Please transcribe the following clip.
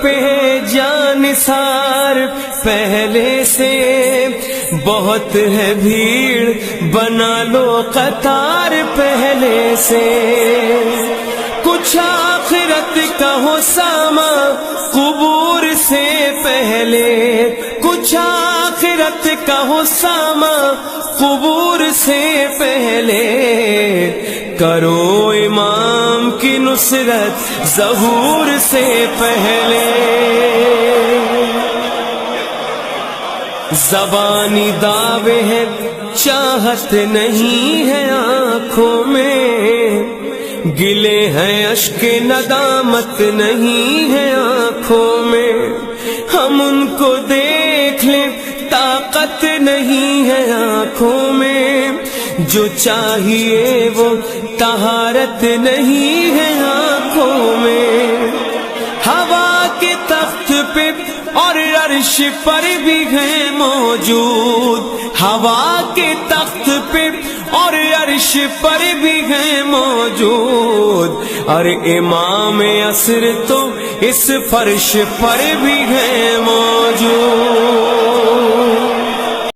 پہ جانثار پہلے سے، بہت ہے بھیڑ بنا لو قطار پہلے سے، کچھ آخرت کا ہو ساما قبور سے پہلے، کچھ آخرت کا ہو ساما قبور سے پہلے، کرو امام کی نصرت ظہور سے پہلے، زبانی دعوے ہیں چاہت نہیں ہے آنکھوں میں، گلے ہیں اشک ندامت نہیں ہے آنکھوں میں، ہم ان کو دیکھ لیں طاقت نہیں ہے آنکھوں میں، جو چاہیے وہ طہارت نہیں ہے آنکھوں میں، ہوا کے تخت پہ اور عرش پر بھی ہے موجود، ہوا کے تخت پہ اور عرش پر بھی ہے موجود، اور امام عصر تو اس فرش پر بھی ہے موجود۔